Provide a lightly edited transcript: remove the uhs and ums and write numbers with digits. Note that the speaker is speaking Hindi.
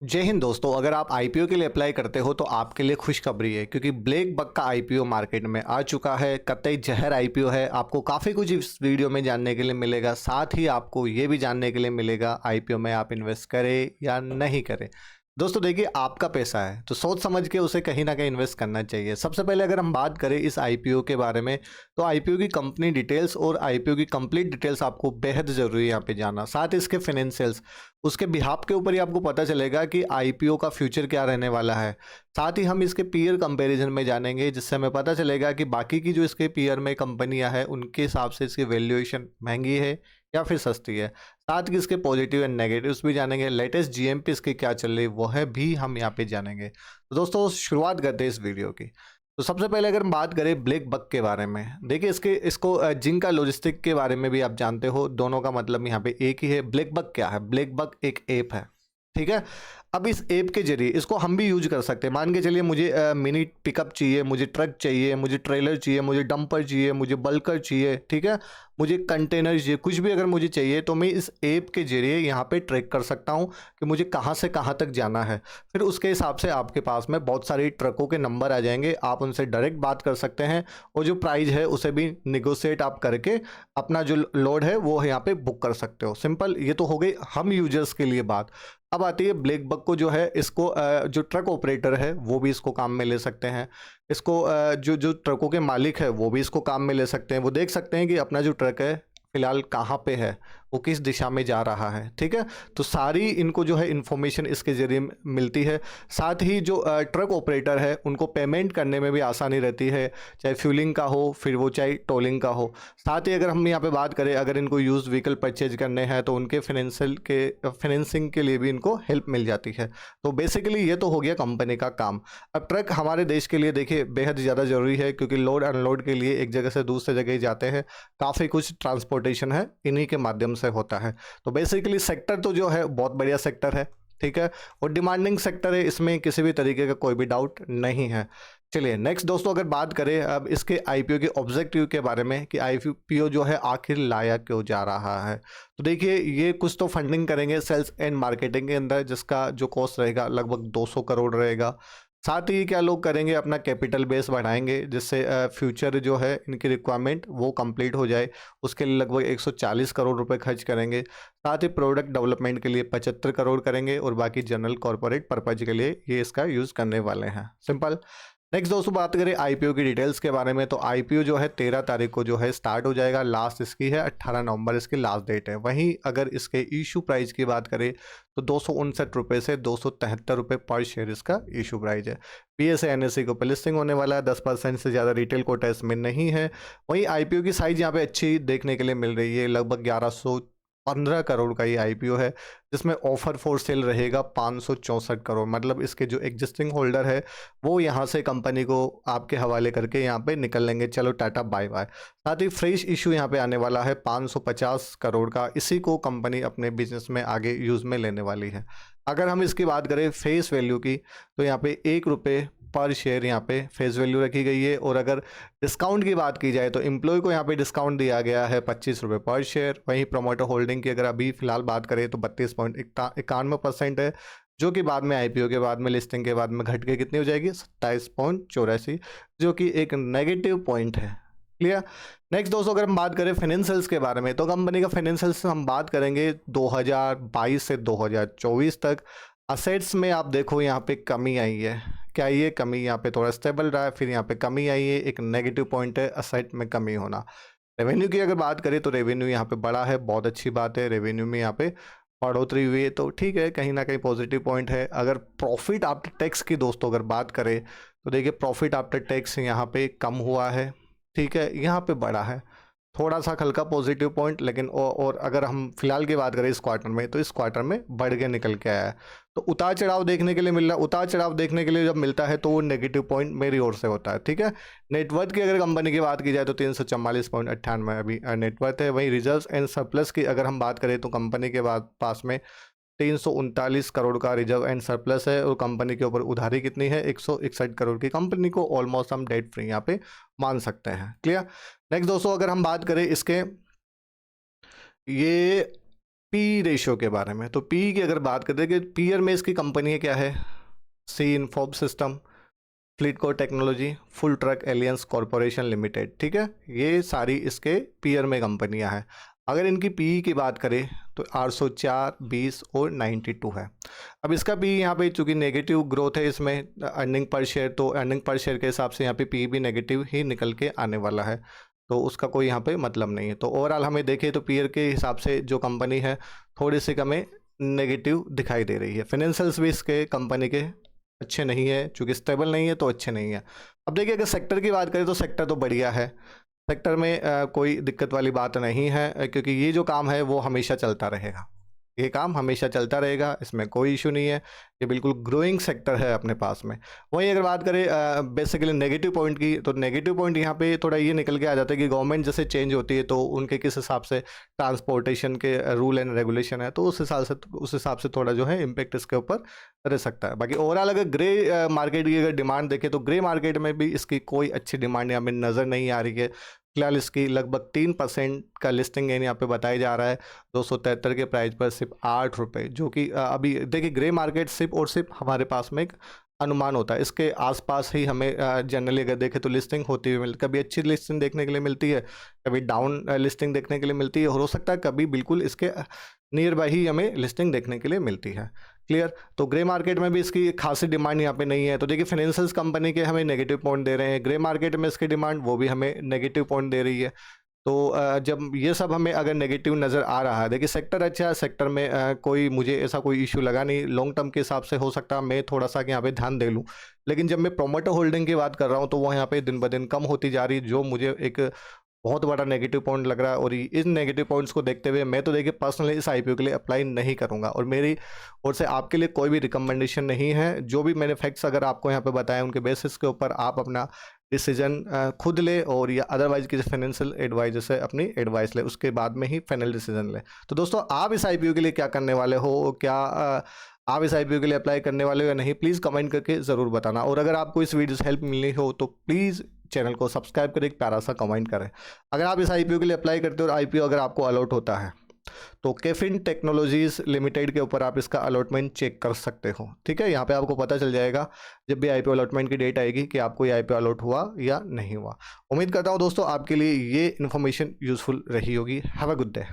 जय हिंद दोस्तों। अगर आप आईपीओ के लिए अप्लाई करते हो तो आपके लिए खुशखबरी है, क्योंकि ब्लैक बक का आईपीओ मार्केट में आ चुका है। कतई जहर आईपीओ है। आपको काफ़ी कुछ इस वीडियो में जानने के लिए मिलेगा। साथ ही आपको ये भी जानने के लिए मिलेगा आईपीओ में आप इन्वेस्ट करें या नहीं करें। दोस्तों देखिए, आपका पैसा है तो सोच समझ के उसे कहीं ना कहीं इन्वेस्ट करना चाहिए। सबसे पहले अगर हम बात करें इस आईपीओ के बारे में, तो आईपीओ की कंपनी डिटेल्स और आईपीओ की कंप्लीट डिटेल्स आपको बेहद ज़रूरी है यहाँ पे जाना। साथ ही इसके फाइनेंशियल्स, उसके बिहाफ के ऊपर ही आपको पता चलेगा कि आईपीओ का फ्यूचर क्या रहने वाला है। साथ ही हम इसके पीयर कंपैरिजन में जानेंगे, जिससे हमें पता चलेगा कि बाकी की जो इसके पीयर में कंपनियां हैं उनके हिसाब से इसकी वैल्यूएशन महंगी है या फिर सस्ती है। साथ ही इसके पॉजिटिव एंड नेगेटिव्स भी जानेंगे। लेटेस्ट जीएमपी इसके क्या चल रही है वो है भी हम यहाँ पे जानेंगे। तो दोस्तों शुरुआत करते हैं इस वीडियो की। तो सबसे पहले अगर हम बात करें ब्लैक बक के बारे में, देखिए इसको जिंका लॉजिस्टिक के बारे में भी आप जानते हो। दोनों का मतलब यहाँ पे एक ही है। ब्लैक बक क्या है? ब्लैक बक एक ऐप है, ठीक है। अब इस ऐप के जरिए इसको हम भी यूज कर सकते हैं। मान के चलिए मुझे मिनी पिकअप चाहिए, मुझे ट्रक चाहिए, मुझे ट्रेलर चाहिए, मुझे डंपर चाहिए, मुझे बल्कर चाहिए, ठीक है, मुझे कंटेनर चाहिए, कुछ भी अगर मुझे चाहिए तो मैं इस ऐप के जरिए यहाँ पे ट्रैक कर सकता हूँ कि मुझे कहाँ से कहाँ तक जाना है। फिर उसके हिसाब से आपके पास में बहुत सारी ट्रकों के नंबर आ जाएंगे। आप उनसे डायरेक्ट बात कर सकते हैं और जो प्राइस है उसे भी निगोशिएट आप करके अपना जो लोड है वो यहाँ पे बुक कर सकते हो। सिंपल। ये तो हो गई हम यूजर्स के लिए बात। अब आती है ब्लैक बक को, जो है इसको जो ट्रक ऑपरेटर है वो भी इसको काम में ले सकते हैं। इसको जो जो ट्रकों के मालिक है वो भी इसको काम में ले सकते हैं। वो देख सकते हैं कि अपना जो ट्रक है फिलहाल कहाँ पे है, वो किस दिशा में जा रहा है, ठीक है। तो सारी इनको जो है इन्फॉर्मेशन इसके ज़रिए मिलती है। साथ ही जो ट्रक ऑपरेटर है उनको पेमेंट करने में भी आसानी रहती है, चाहे फ्यूलिंग का हो फिर वो चाहे टोलिंग का हो। साथ ही अगर हम यहाँ पे बात करें, अगर इनको यूज़ व्हीकल परचेज करने हैं तो उनके फाइनेंसिंग के लिए भी इनको हेल्प मिल जाती है। तो बेसिकली ये तो हो गया कंपनी का काम। अब ट्रक हमारे देश के लिए देखिए बेहद ज़्यादा ज़रूरी है, क्योंकि लोड अनलोड के लिए एक जगह से दूसरे जगह जाते हैं। काफ़ी कुछ ट्रांसपोर्टेशन है इन्हीं के माध्यम से होता है। तो बेसिकली सेक्टर तो जो है बहुत बढ़िया सेक्टर है, ठीक है, और डिमांडिंग सेक्टर है, इसमें किसी भी तरीके का कोई भी डाउट नहीं है। चलिए नेक्स्ट दोस्तों, अगर बात करें अब इसके आईपीओ के ऑब्जेक्टिव के बारे में कि आईपीओ जो है आखिर लाया क्यों जा रहा है। तो देखिए, ये कुछ तो फंडिंग करेंगे सेल्स एंड मार्केटिंग के अंदर, जिसका जो कॉस्ट रहेगा लगभग 200 करोड़ रहेगा। साथ ही क्या लोग करेंगे, अपना कैपिटल बेस बढ़ाएंगे, जिससे फ्यूचर जो है इनकी रिक्वायरमेंट वो कंप्लीट हो जाए। उसके लिए लगभग 140 करोड़ रुपए खर्च करेंगे। साथ ही प्रोडक्ट डेवलपमेंट के लिए 75 करोड़ करेंगे और बाकी जनरल कॉर्पोरेट पर्पज के लिए ये इसका यूज़ करने वाले हैं। सिंपल। नेक्स्ट दोस्तों, बात करें आईपीओ की डिटेल्स के बारे में, तो आईपीओ जो है 13 तारीख को जो है स्टार्ट हो जाएगा। लास्ट इसकी है 18 नवंबर इसकी लास्ट डेट है। वहीं अगर इसके इशू प्राइस की बात करें तो 259 रुपये से 273 रुपये पर शेयर इसका इशू प्राइस है। पीएसए एनएससी को लिस्टिंग होने वाला है। 10% से ज़्यादा रिटेल कोटा इसमें नहीं है। वहीं आईपीओ की साइज़ यहाँ पे अच्छी देखने के लिए मिल रही है। लगभग 1115 करोड़ का ये आईपीओ है, जिसमें ऑफर फॉर सेल रहेगा 564 करोड़। मतलब इसके जो एग्जिस्टिंग होल्डर है वो यहाँ से कंपनी को आपके हवाले करके यहाँ पे निकल लेंगे। चलो टाटा बाय बाय। साथ ही फ्रेश इशू यहाँ पे आने वाला है 550 करोड़ का। इसी को कंपनी अपने बिजनेस में आगे यूज़ में लेने वाली है। अगर हम इसकी बात करें फेस वैल्यू की, तो यहाँ पे 1 रुपये पर शेयर यहाँ पे फेस वैल्यू रखी गई है। और अगर डिस्काउंट की बात की जाए तो एम्प्लॉय को यहाँ पे डिस्काउंट दिया गया है 25 रुपये पर शेयर। वहीं प्रोमोटर होल्डिंग की अगर अभी फिलहाल बात करें तो 32.91% है, जो कि बाद में आईपीओ के बाद में लिस्टिंग के बाद में घट के कितनी हो जाएगी 27.84, जो कि एक नेगेटिव पॉइंट है। क्लियर। नेक्स्ट दोस्तों, अगर हम बात करें फाइनेंशियल्स के बारे में, तो कंपनी का फाइनेंशियल्स हम बात करेंगे 2022 से 2024 तक। असेट्स में आप देखो यहाँ पे कमी आई है। क्या ये कमी यहाँ पे थोड़ा स्टेबल रहा है, फिर यहाँ पे कमी आई है, एक नेगेटिव पॉइंट है असेट में कमी होना। रेवेन्यू की अगर बात करें तो रेवेन्यू यहाँ पे बड़ा है, बहुत अच्छी बात है। रेवेन्यू में यहाँ पे बढ़ोतरी हुई है, तो ठीक है, कहीं ना कहीं पॉजिटिव पॉइंट है। अगर प्रॉफिट आफ्टर टैक्स की दोस्तों अगर बात करें तो देखिए प्रॉफिट आफ्टर टैक्स यहाँ पे कम हुआ है, ठीक है, यहाँ पे बढ़ा है, थोड़ा सा हल्का पॉजिटिव पॉइंट। लेकिन और अगर हम फिलहाल की बात करें इस क्वार्टर में, तो इस क्वार्टर में बढ़ के निकल के आया है। तो उतार चढ़ाव देखने के लिए मिल रहा है। उतार चढ़ाव देखने के लिए जब मिलता है तो वो नेगेटिव पॉइंट मेरी ओर से होता है, ठीक है। नेटवर्थ की अगर कंपनी की बात की जाए तो 344.98 अभी नेटवर्थ है। वहीं रिजर्व्स एंड सरप्लस की अगर हम बात करें तो कंपनी के पास में 339 करोड़ का रिजर्व एंड सरप्लस है। और कंपनी के ऊपर उधारी कितनी है 161 करोड़ की। कंपनी को ऑलमोस्ट हम डेट फ्री यहाँ पे मान सकते हैं। क्लियर। नेक्स्ट दोस्तों, अगर हम बात करें इसके ये पी रेशियो के बारे में। तो पी की अगर बात करते हैं कि पीयर में इसकी कंपनी क्या है, सी इन्फोब system, Fleetcor technology, full truck alliance corporation limited, ठीक है, ये सारी इसके पीयर में कंपनियां हैं। अगर इनकी पी की बात करें तो 804, 20 और 92 है। अब इसका पी यहाँ पे चूँकि नेगेटिव ग्रोथ है इसमें अर्निंग पर शेयर, तो अर्निंग पर शेयर के हिसाब से यहाँ पे पी भी नेगेटिव ही निकल के आने वाला है, तो उसका कोई यहाँ पे मतलब नहीं है। तो ओवरऑल हमें देखें तो पीयर के हिसाब से जो कंपनी है थोड़ी सी हमें नेगेटिव दिखाई दे रही है। फाइनेंशियल्स भी इसके कंपनी के अच्छे नहीं है, चूँकि स्टेबल नहीं है तो अच्छे नहीं है। अब देखिए अगर सेक्टर की बात करें तो सेक्टर तो बढ़िया है, सेक्टर में कोई दिक्कत वाली बात नहीं है, क्योंकि ये जो काम है वो हमेशा चलता रहेगा, ये काम हमेशा चलता रहेगा, इसमें कोई इशू नहीं है, ये बिल्कुल ग्रोइंग सेक्टर है अपने पास में। वहीं अगर बात करें बेसिकली नेगेटिव पॉइंट की, तो नेगेटिव पॉइंट यहाँ पे थोड़ा ये निकल के आ जाता है कि गवर्नमेंट जैसे चेंज होती है तो उनके किस हिसाब से ट्रांसपोर्टेशन के रूल एंड रेगुलेशन है, तो उस हिसाब से थोड़ा जो है इम्पेक्ट इसके ऊपर रह सकता है। बाकी ओवरऑल अगर ग्रे मार्केट की अगर डिमांड देखें तो ग्रे मार्केट में भी इसकी कोई अच्छी डिमांड यहाँ में नज़र नहीं आ रही है। फिलहाल इसकी लगभग 3% का लिस्टिंग गेन यहाँ पे बताया जा रहा है 273 के प्राइस पर सिर्फ 8 रुपये, जो कि अभी देखिए ग्रे मार्केट सिर्फ और सिर्फ हमारे पास में एक अनुमान होता है, इसके आसपास ही हमें जनरली अगर देखें तो लिस्टिंग होती हुई मिलती, कभी अच्छी लिस्टिंग देखने के लिए मिलती है, कभी डाउन लिस्टिंग देखने के लिए मिलती है, हो सकता है कभी बिल्कुल इसके नियर बाई ही हमें लिस्टिंग देखने के लिए मिलती है। क्लियर। तो ग्रे मार्केट में भी इसकी खासी डिमांड यहाँ पे नहीं है। तो देखिए फाइनेंशियल्स कंपनी के हमें नेगेटिव पॉइंट दे रहे हैं, ग्रे मार्केट में इसकी डिमांड वो भी हमें नेगेटिव पॉइंट दे रही है। तो जब ये सब हमें अगर नेगेटिव नज़र आ रहा है, देखिए सेक्टर अच्छा है, सेक्टर में कोई मुझे ऐसा कोई इशू लगा नहीं, लॉन्ग टर्म के हिसाब से हो सकता है मैं थोड़ा सा यहाँ पे ध्यान दे लूँ, लेकिन जब मैं प्रोमोटर होल्डिंग की बात कर रहा हूँ तो वो यहाँ पे दिन ब दिन कम होती जा रही है, जो मुझे एक बहुत बड़ा नेगेटिव पॉइंट लग रहा है। और इन नेगेटिव पॉइंट्स को देखते हुए मैं तो देखिए पर्सनली इस आईपीओ के लिए अप्लाई नहीं करूंगा, और मेरी ओर से आपके लिए कोई भी रिकमेंडेशन नहीं है। जो भी मैंने फैक्ट्स अगर आपको यहाँ पे बताए उनके बेसिस के ऊपर आप अपना डिसीजन खुद ले, और या अदरवाइज किसी फाइनेंशियल एडवाइजर से अपनी एडवाइस ले, उसके बाद में ही फाइनल डिसीजन ले। तो दोस्तों आप इस आईपीओ के लिए क्या करने वाले हो, क्या आप इस आईपीओ के लिए अप्लाई करने वाले हो या नहीं, प्लीज़ कमेंट करके ज़रूर बताना। और अगर आपको इस वीडियो से हेल्प मिलनी हो तो प्लीज़ चैनल को सब्सक्राइब करें, एक प्यारा सा कमेंट करें। अगर आप इस आईपीओ के लिए अप्लाई करते हो और आईपीओ अगर आपको अलॉट होता है तो कैफिन टेक्नोलॉजीज लिमिटेड के ऊपर आप इसका अलॉटमेंट चेक कर सकते हो, ठीक है। यहाँ पे आपको पता चल जाएगा जब भी आईपीओ अलॉटमेंट की डेट आएगी कि आपको ये आईपीओ अलॉट हुआ या नहीं हुआ। उम्मीद करता हूँ दोस्तों आपके लिए ये इन्फॉर्मेशन यूजफुल रही होगी। Have a good day.